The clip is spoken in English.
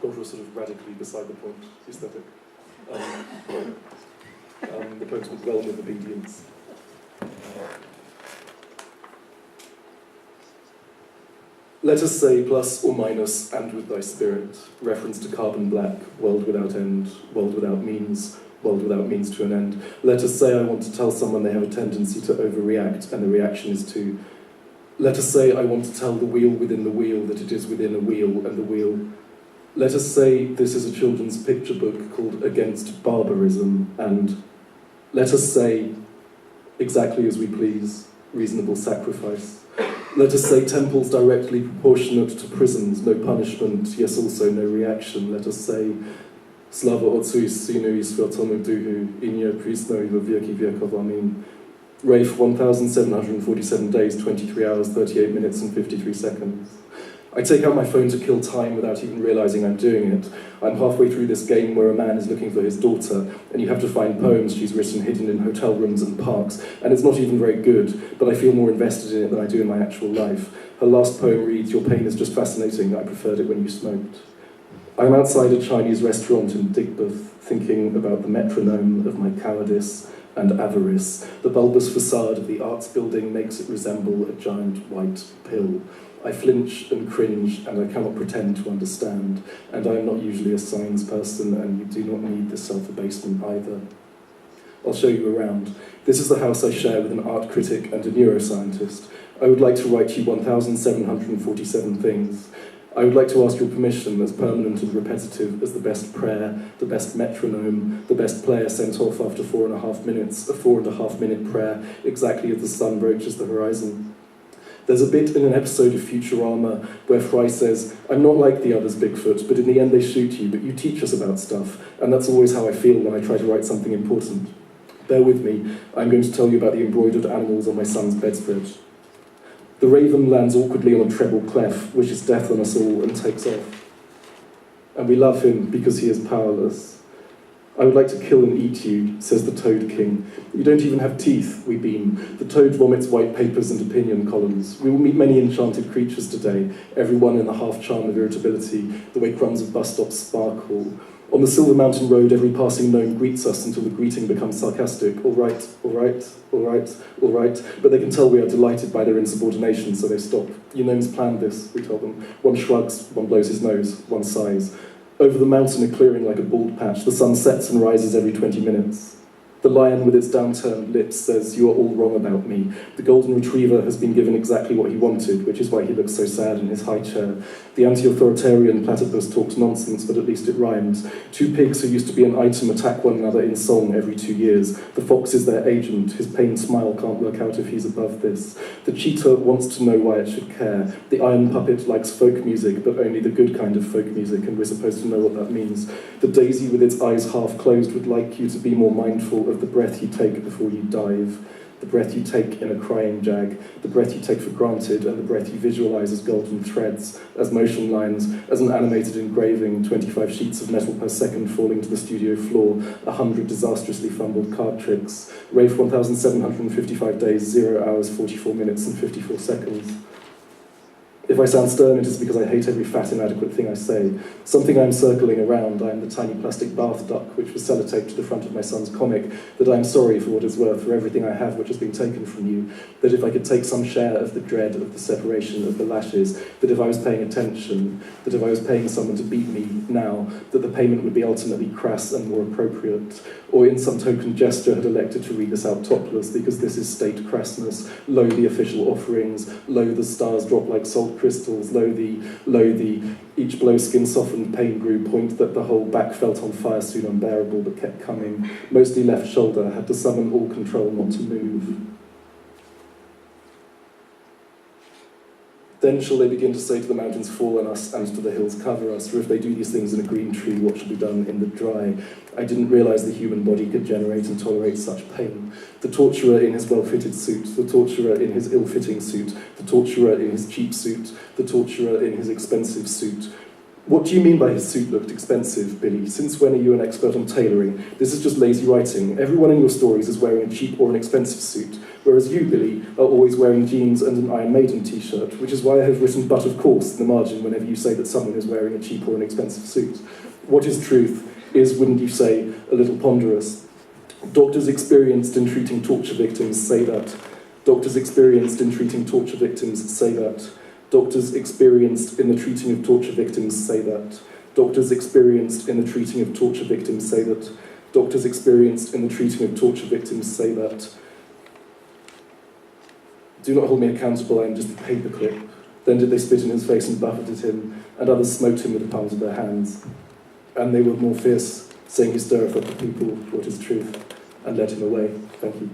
gone for a sort of radically beside the point aesthetic. The poem's called Realm of Obedience. Let us say plus or minus and with thy spirit, reference to carbon black, world without end, world without means to an end. Let us say I want to tell someone they have a tendency to overreact and the reaction is to. Let us say I want to tell the wheel within the wheel that it is within a wheel and the wheel. Let us say this is a children's picture book called Against Barbarism, and let us say, exactly as we please, reasonable sacrifice. Let us say temples directly proportionate to prisons, no punishment, yes also no reaction. Let us say Slava Otcu i Synu i Świętemu Duchu, imię Prisno i we wieki wieków, amen. Raif, 1,747 days, 23 hours, 38 minutes and 53 seconds. I take out my phone to kill time without even realising I'm doing it. I'm halfway through this game where a man is looking for his daughter, and you have to find poems she's written hidden in hotel rooms and parks, and it's not even very good, but I feel more invested in it than I do in my actual life. Her last poem reads, "Your pain is just fascinating, I preferred it when you smoked." I'm outside a Chinese restaurant in Digbeth, thinking about the metronome of my cowardice and avarice. The bulbous facade of the arts building makes it resemble a giant white pill. I flinch and cringe, and I cannot pretend to understand. And I am not usually a science person, and you do not need this self-abasement either. I'll show you around. This is the house I share with an art critic and a neuroscientist. I would like to write you 1,747 things. I would like to ask your permission, as permanent and repetitive as the best prayer, the best metronome, the best player sent off after 4.5 minutes, a 4.5-minute prayer, exactly as the sun broaches the horizon. There's a bit in an episode of Futurama where Fry says, "I'm not like the others, Bigfoot, but in the end they shoot you, but you teach us about stuff." And that's always how I feel when I try to write something important. Bear with me, I'm going to tell you about the embroidered animals on my son's bedspread. The raven lands awkwardly on a treble clef, wishes death on us all, and takes off. And we love him because he is powerless. "I would like to kill and eat you," says the Toad King. "You don't even have teeth," we beam. The toad vomits white papers and opinion columns. We will meet many enchanted creatures today, everyone in the half-charm of irritability, the way crumbs of bus stops sparkle. On the Silver Mountain Road, every passing gnome greets us until the greeting becomes sarcastic. "All right, all right, all right, all right." But they can tell we are delighted by their insubordination, so they stop. "You gnomes planned this," we tell them. One shrugs, one blows his nose, one sighs. Over the mountain, a clearing like a bald patch, the sun sets and rises every 20 minutes. The lion with its downturned lips says, "You are all wrong about me." The golden retriever has been given exactly what he wanted, which is why he looks so sad in his high chair. The anti-authoritarian platypus talks nonsense, but at least it rhymes. Two pigs who used to be an item attack one another in song every 2 years. The fox is their agent. His pained smile can't work out if he's above this. The cheetah wants to know why it should care. The iron puppet likes folk music, but only the good kind of folk music, and we're supposed to know what that means. The daisy with its eyes half closed would like you to be more mindful of the breath you take before you dive, the breath you take in a crying jag, the breath you take for granted, and the breath you visualize as golden threads, as motion lines, as an animated engraving, 25 sheets of metal per second falling to the studio floor, 100 disastrously fumbled card tricks. Raif, 1,755 days, 0 hours, 44 minutes and 54 seconds. If I sound stern, it is because I hate every fat, inadequate thing I say. Something I am circling around, I am the tiny plastic bath duck which was sellotaped to the front of my son's comic, that I am sorry for what it's worth, for everything I have which has been taken from you, that if I could take some share of the dread of the separation of the lashes, that if I was paying attention, that if I was paying someone to beat me now, that the payment would be ultimately crass and more appropriate, or in some token gesture had elected to read this out topless, because this is state crassness, lo the official offerings, lo the stars drop like salt crystals, lo the, each blow skin softened pain grew, point that the whole back felt on fire soon unbearable, but kept coming, mostly left shoulder, had to summon all control not to move. Then shall they begin to say to the mountains, fall on us, and to the hills, cover us, for if they do these things in a green tree, what shall be done in the dry? I didn't realise the human body could generate and tolerate such pain. The torturer in his well-fitted suit, the torturer in his ill-fitting suit, the torturer in his cheap suit, the torturer in his expensive suit. What do you mean by his suit looked expensive, Billy? Since when are you an expert on tailoring? This is just lazy writing. Everyone in your stories is wearing a cheap or an expensive suit. whereas you, Billy, are always wearing jeans and an Iron Maiden t-shirt, which is why I have written "but of course" in the margin whenever you say that someone is wearing a cheap or an expensive suit. What is truth is, wouldn't you say, a little ponderous. Doctors experienced in treating torture victims say that. Doctors experienced in treating torture victims say that. Doctors experienced in the treating of torture victims say that. Doctors experienced in the treating of torture victims say that. Doctors experienced in the treating of torture victims say that. Do not hold me accountable, I am just a paperclip. Then did they spit in his face and buffeted him, and others smote him with the palms of their hands. And they were more fierce, saying, "You stir up the people, what is truth?" and led him away. Thank you.